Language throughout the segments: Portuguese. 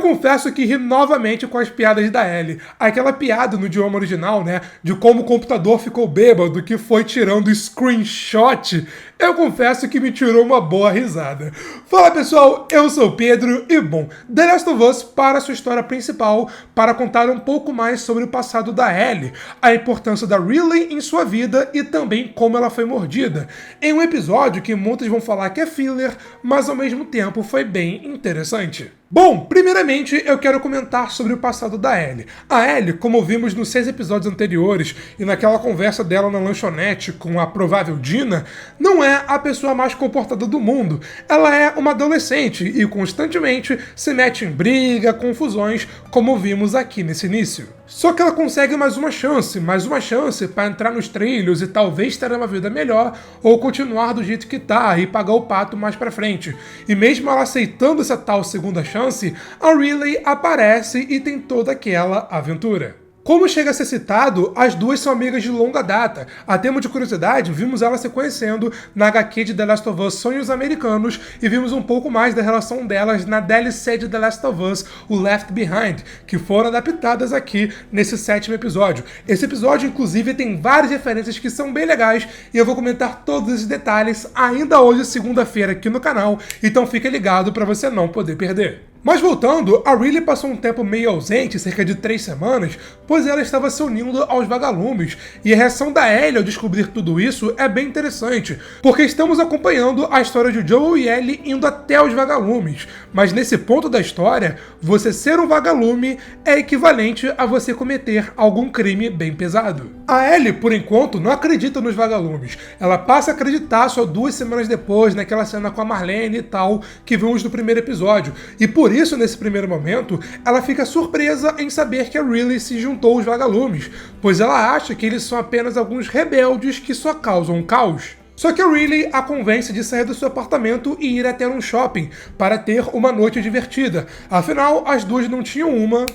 confesso que ri novamente com as piadas da Ellie. Aquela piada no idioma original, né, de como o computador ficou bêbado, que foi tirando screenshot, eu confesso que me tirou uma boa risada. Fala pessoal, eu sou o Pedro e bom, The Last of Us para sua história principal para contar um pouco mais sobre o passado da Ellie, a importância da Riley em sua vida e também como ela foi mordida, em um episódio que muitos vão falar que é filler, mas ao mesmo tempo foi bem interessante. Bom, primeiramente eu quero comentar sobre o passado da Ellie. A Ellie, como vimos nos 6 episódios anteriores e naquela conversa dela na lanchonete com a provável Dina, não é a pessoa mais comportada do mundo. Ela é uma adolescente e constantemente se mete em briga, confusões, como vimos aqui nesse início. Só que ela consegue mais uma chance para entrar nos trilhos e talvez ter uma vida melhor ou continuar do jeito que tá e pagar o pato mais pra frente. E mesmo ela aceitando essa tal segunda chance, a Riley aparece e tem toda aquela aventura. Como chega a ser citado, as duas são amigas de longa data. A termo de curiosidade, vimos elas se conhecendo na HQ de The Last of Us Sonhos Americanos e vimos um pouco mais da relação delas na DLC de The Last of Us, o Left Behind, que foram adaptadas aqui nesse 7º episódio. Esse episódio, inclusive, tem várias referências que são bem legais e eu vou comentar todos esses detalhes ainda hoje, segunda-feira, aqui no canal, então fica ligado para você não poder perder. Mas voltando, a Riley passou um tempo meio ausente, cerca de 3 semanas, pois ela estava se unindo aos vagalumes, e a reação da Ellie ao descobrir tudo isso é bem interessante, porque estamos acompanhando a história de Joel e Ellie indo até os vagalumes, mas nesse ponto da história, você ser um vagalume é equivalente a você cometer algum crime bem pesado. A Ellie, por enquanto, não acredita nos vagalumes, ela passa a acreditar só 2 semanas depois, naquela cena com a Marlene e tal, que vimos no primeiro episódio, e por isso, nesse primeiro momento, ela fica surpresa em saber que a Riley se juntou aos vagalumes, pois ela acha que eles são apenas alguns rebeldes que só causam caos. Só que a Riley a convence de sair do seu apartamento e ir até um shopping para ter uma noite divertida. Afinal, as duas não tinham uma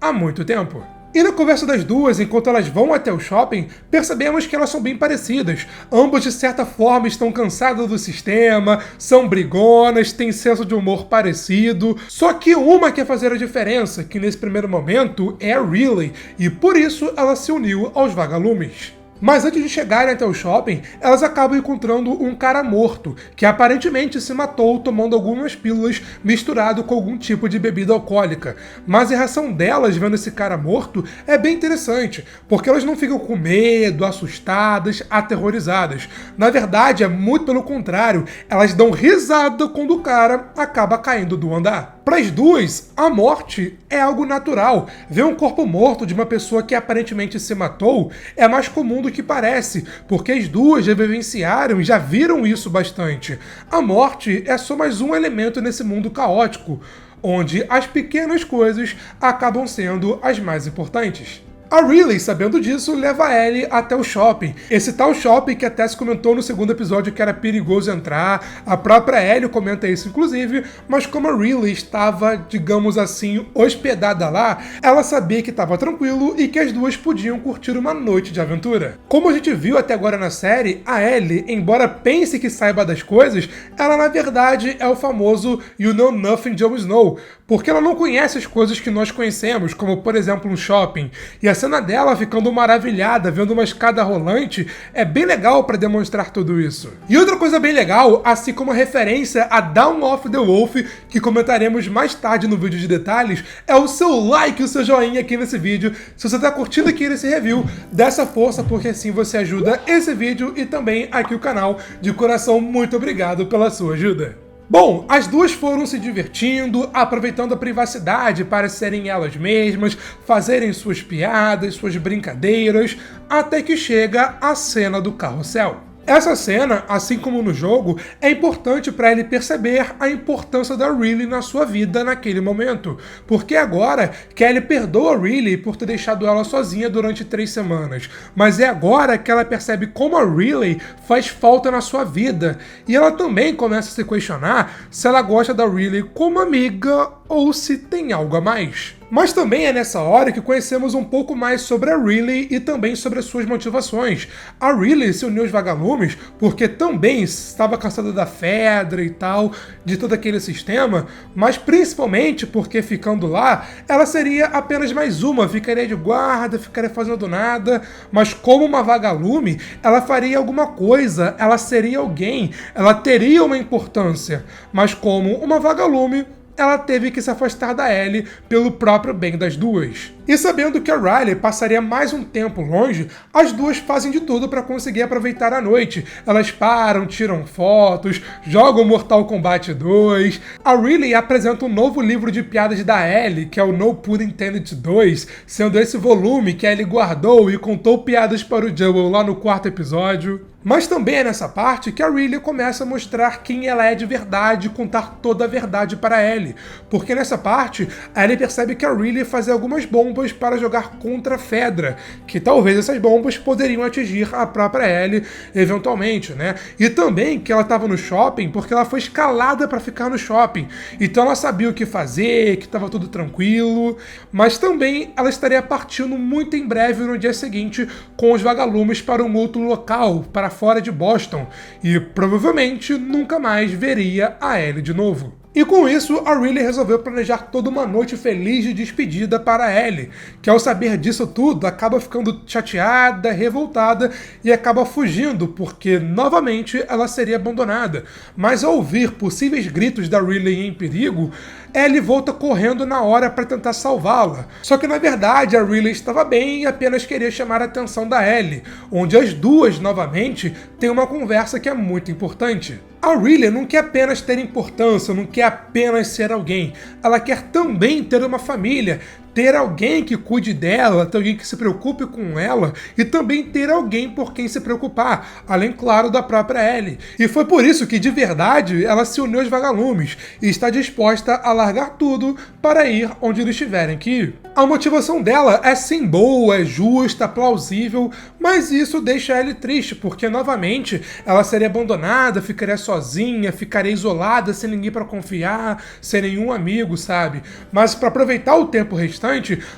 há muito tempo. E na conversa das duas, enquanto elas vão até o shopping, percebemos que elas são bem parecidas. Ambas, de certa forma, estão cansadas do sistema, são brigonas, têm senso de humor parecido. Só que uma quer fazer a diferença, que nesse primeiro momento é a Riley, e por isso ela se uniu aos vagalumes. Mas antes de chegarem até o shopping, elas acabam encontrando um cara morto, que aparentemente se matou tomando algumas pílulas misturado com algum tipo de bebida alcoólica. Mas a reação delas vendo esse cara morto é bem interessante, porque elas não ficam com medo, assustadas, aterrorizadas. Na verdade, é muito pelo contrário, elas dão risada quando o cara acaba caindo do andar. Para as duas, a morte é algo natural. Ver um corpo morto de uma pessoa que aparentemente se matou é mais comum do que parece, porque as duas já vivenciaram e já viram isso bastante. A morte é só mais um elemento nesse mundo caótico, onde as pequenas coisas acabam sendo as mais importantes. A Riley, sabendo disso, leva a Ellie até o shopping. Esse tal shopping que até se comentou no segundo episódio que era perigoso entrar, a própria Ellie comenta isso inclusive, mas como a Riley estava, digamos assim, hospedada lá, ela sabia que estava tranquilo e que as duas podiam curtir uma noite de aventura. Como a gente viu até agora na série, a Ellie, embora pense que saiba das coisas, ela na verdade é o famoso You Know Nothing Jon Snow, porque ela não conhece as coisas que nós conhecemos, como por exemplo um shopping, e a cena dela ficando maravilhada vendo uma escada rolante é bem legal para demonstrar tudo isso. E outra coisa bem legal, assim como a referência a Dawn of the Wolf, que comentaremos mais tarde no vídeo de detalhes, é o seu like e o seu joinha aqui nesse vídeo. Se você está curtindo aqui nesse review, dá essa força porque assim você ajuda esse vídeo e também aqui o canal. De coração, muito obrigado pela sua ajuda. Bom, as duas foram se divertindo, aproveitando a privacidade para serem elas mesmas, fazerem suas piadas, suas brincadeiras, até que chega a cena do carrossel. Essa cena, assim como no jogo, é importante para ele perceber a importância da Riley na sua vida naquele momento, porque agora Kelly perdoa a Riley por ter deixado ela sozinha durante 3 semanas, mas é agora que ela percebe como a Riley faz falta na sua vida, e ela também começa a se questionar se ela gosta da Riley como amiga ou se tem algo a mais. Mas também é nessa hora que conhecemos um pouco mais sobre a Riley e também sobre as suas motivações. A Riley se uniu aos vagalumes porque também estava cansada da Fedra e tal, de todo aquele sistema, mas principalmente porque ficando lá, ela seria apenas mais uma, ficaria de guarda, ficaria fazendo nada, mas como uma vagalume, ela faria alguma coisa, ela seria alguém, ela teria uma importância, mas como uma vagalume, ela teve que se afastar da Ellie pelo próprio bem das duas. E sabendo que a Riley passaria mais um tempo longe, as duas fazem de tudo para conseguir aproveitar a noite. Elas param, tiram fotos, jogam Mortal Kombat 2. A Riley apresenta um novo livro de piadas da Ellie, que é o No Pun Intended 2, sendo esse volume que a Ellie guardou e contou piadas para o Joel lá no 4º episódio. Mas também é nessa parte que a Riley começa a mostrar quem ela é de verdade e contar toda a verdade para a Ellie. Porque nessa parte, a Ellie percebe que a Riley fazia algumas bombas para jogar contra a Fedra, que talvez essas bombas poderiam atingir a própria Ellie eventualmente, né? E também que ela estava no shopping porque ela foi escalada para ficar no shopping. Então ela sabia o que fazer, que estava tudo tranquilo, mas também ela estaria partindo muito em breve no dia seguinte com os vagalumes para um outro local, para fora de Boston, e provavelmente nunca mais veria a Ellie de novo. E com isso, a Riley resolveu planejar toda uma noite feliz de despedida para a Ellie, que ao saber disso tudo, acaba ficando chateada, revoltada e acaba fugindo, porque novamente ela seria abandonada. Mas ao ouvir possíveis gritos da Riley em perigo, Ellie volta correndo na hora para tentar salvá-la. Só que na verdade a Riley estava bem e apenas queria chamar a atenção da Ellie, onde as duas novamente têm uma conversa que é muito importante. A Riley não quer apenas ter importância, não quer apenas ser alguém. Ela quer também ter uma família, ter alguém que cuide dela, ter alguém que se preocupe com ela e também ter alguém por quem se preocupar, além, claro, da própria Ellie. E foi por isso que, de verdade, ela se uniu aos vagalumes e está disposta a largar tudo para ir onde eles tiverem que ir. A motivação dela é sim boa, é justa, plausível, mas isso deixa a Ellie triste, porque, novamente, ela seria abandonada, ficaria sozinha, ficaria isolada, sem ninguém para confiar, sem nenhum amigo, sabe? Mas para aproveitar o tempo restante,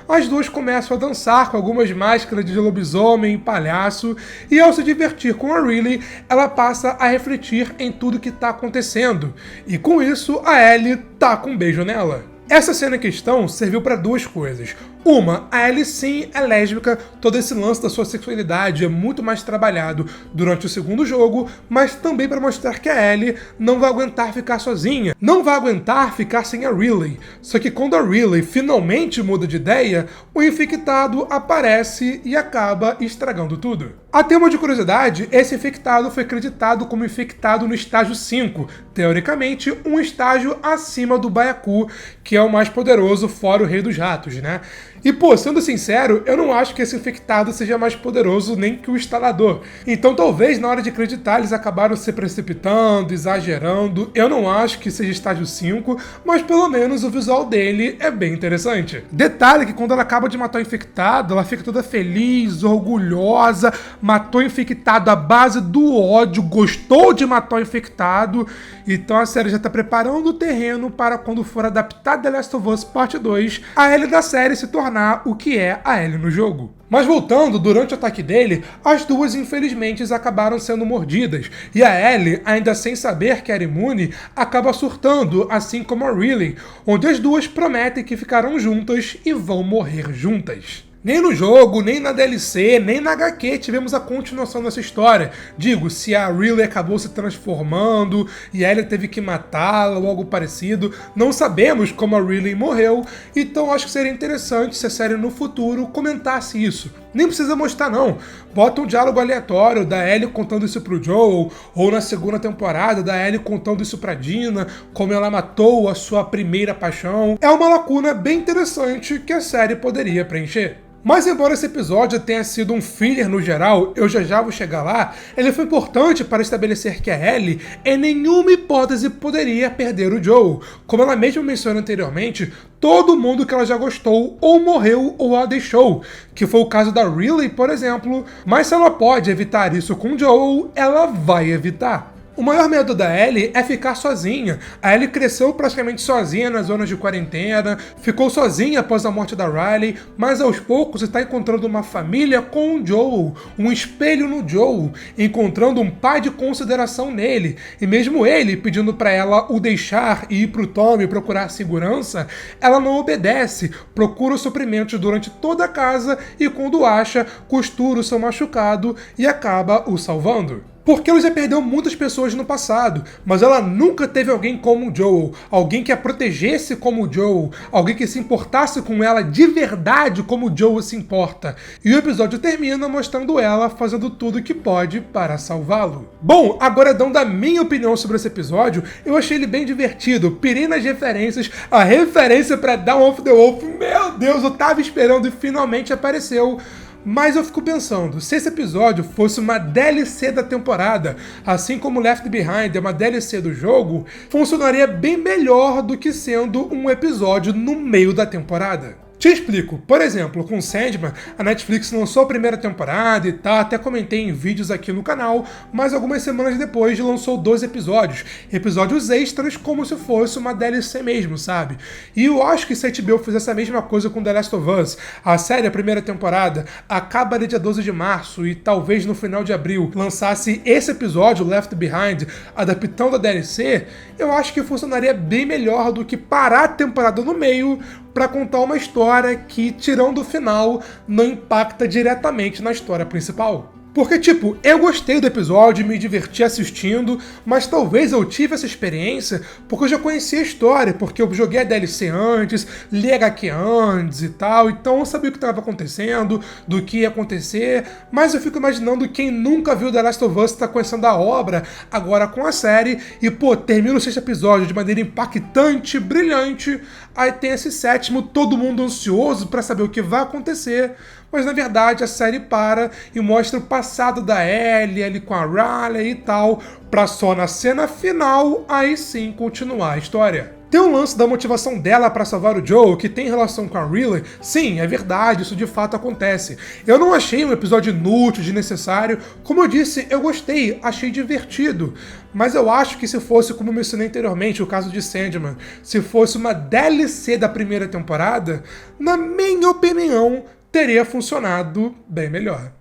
as duas começam a dançar com algumas máscaras de lobisomem e palhaço, e ao se divertir com a Riley, ela passa a refletir em tudo que está acontecendo. E com isso, a Ellie tá com um beijo nela. Essa cena em questão serviu para duas coisas. Uma, a Ellie sim é lésbica, todo esse lance da sua sexualidade é muito mais trabalhado durante o segundo jogo, mas também para mostrar que a Ellie não vai aguentar ficar sozinha, não vai aguentar ficar sem a Riley. Só que quando a Riley finalmente muda de ideia, o infectado aparece e acaba estragando tudo. A tema de curiosidade, esse infectado foi acreditado como infectado no estágio 5, teoricamente um estágio acima do Byaku, que é o mais poderoso fora o Rei dos Ratos, né? E pô, sendo sincero, eu não acho que esse infectado seja mais poderoso nem que o instalador. Então talvez na hora de acreditar eles acabaram se precipitando, exagerando. Eu não acho que seja estágio 5, mas pelo menos o visual dele é bem interessante. Detalhe que quando ela acaba de matar o infectado, ela fica toda feliz, orgulhosa, matou o infectado à base do ódio, gostou de matar o infectado. Então a série já tá preparando o terreno para quando for adaptar The Last of Us Parte 2, a Ellie da série se tornar o que é a Ellie no jogo. Mas voltando, durante o ataque dele, as duas infelizmente acabaram sendo mordidas, e a Ellie, ainda sem saber que era imune, acaba surtando, assim como a Riley, onde as duas prometem que ficarão juntas e vão morrer juntas. Nem no jogo, nem na DLC, nem na HQ tivemos a continuação dessa história. Digo, se a Riley acabou se transformando e a Ellie teve que matá-la ou algo parecido, não sabemos como a Riley morreu, então acho que seria interessante se a série no futuro comentasse isso. Nem precisa mostrar não, bota um diálogo aleatório da Ellie contando isso pro Joel, ou na segunda temporada da Ellie contando isso pra Dina, como ela matou a sua primeira paixão. É uma lacuna bem interessante que a série poderia preencher. Mas embora esse episódio tenha sido um filler no geral, eu já vou chegar lá, ele foi importante para estabelecer que a Ellie, em nenhuma hipótese, poderia perder o Joel. Como ela mesma mencionou anteriormente, todo mundo que ela já gostou ou morreu ou a deixou, que foi o caso da Riley, por exemplo, mas se ela pode evitar isso com o Joel, ela vai evitar. O maior medo da Ellie é ficar sozinha. A Ellie cresceu praticamente sozinha nas zonas de quarentena, ficou sozinha após a morte da Riley, mas aos poucos está encontrando uma família com o Joel, um espelho no Joel, encontrando um pai de consideração nele. E mesmo ele pedindo para ela o deixar e ir pro Tommy procurar segurança, ela não obedece, procura os suprimentos durante toda a casa e quando acha, costura o seu machucado e acaba o salvando. Porque ela já perdeu muitas pessoas no passado, mas ela nunca teve alguém como o Joel, alguém que a protegesse como o Joel, alguém que se importasse com ela de verdade como o Joel se importa. E o episódio termina mostrando ela fazendo tudo que pode para salvá-lo. Bom, agora dando a minha opinião sobre esse episódio, eu achei ele bem divertido, pirei nas referências, a referência para Dawn of the Wolf, meu Deus, eu tava esperando e finalmente apareceu. Mas eu fico pensando, se esse episódio fosse uma DLC da temporada, assim como Left Behind é uma DLC do jogo, funcionaria bem melhor do que sendo um episódio no meio da temporada. Te explico. Por exemplo, com Sandman, a Netflix lançou a primeira temporada e tal, até comentei em vídeos aqui no canal, mas algumas semanas depois lançou 2 episódios extras como se fosse uma DLC mesmo, sabe? E eu acho que se a HBO fizesse a mesma coisa com The Last of Us, a série, a primeira temporada, acaba no dia 12 de março e talvez no final de abril lançasse esse episódio, Left Behind, adaptando a DLC, eu acho que funcionaria bem melhor do que parar a temporada no meio para contar uma história que, tirando o final, não impacta diretamente na história principal. Porque, tipo, eu gostei do episódio, me diverti assistindo, mas talvez eu tive essa experiência porque eu já conhecia a história, porque eu joguei a DLC antes, li a HQ antes e tal, então eu sabia o que estava acontecendo, do que ia acontecer, mas eu fico imaginando quem nunca viu The Last of Us tá conhecendo a obra agora com a série, e pô, termina o 6º episódio de maneira impactante, brilhante, aí tem esse 7º, todo mundo ansioso para saber o que vai acontecer, mas na verdade a série para e mostra o passado da Ellie ali com a Riley e tal, pra só na cena final aí sim continuar a história. Tem um lance da motivação dela para salvar o Joel que tem relação com a Riley. Sim, é verdade, isso de fato acontece. Eu não achei um episódio inútil, desnecessário. Como eu disse, eu gostei, achei divertido. Mas eu acho que se fosse, como eu mencionei anteriormente, o caso de Sandman, se fosse uma DLC da primeira temporada, na minha opinião, teria funcionado bem melhor.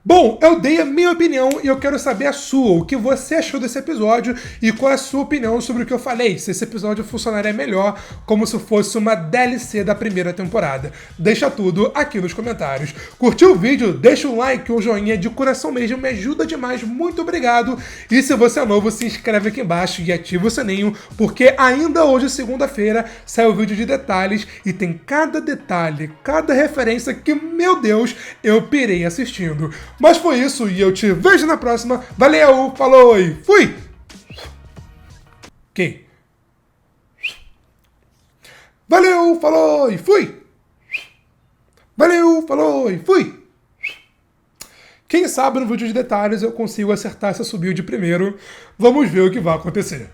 Bom, eu dei a minha opinião e eu quero saber a sua, o que você achou desse episódio e qual é a sua opinião sobre o que eu falei, se esse episódio funcionaria melhor como se fosse uma DLC da primeira temporada. Deixa tudo aqui nos comentários. Curtiu o vídeo? Deixa um like ou um joinha de coração mesmo, me ajuda demais, muito obrigado. E se você é novo, se inscreve aqui embaixo e ativa o sininho, porque ainda hoje, segunda-feira, sai o vídeo de detalhes e tem cada detalhe, cada referência que, meu Deus, eu pirei assistindo. Mas foi isso e eu te vejo na próxima. Valeu, falou e fui! Ok. Valeu, falou e fui! Valeu, falou e fui! Quem sabe no vídeo de detalhes eu consigo acertar essa subir de primeiro. Vamos ver o que vai acontecer.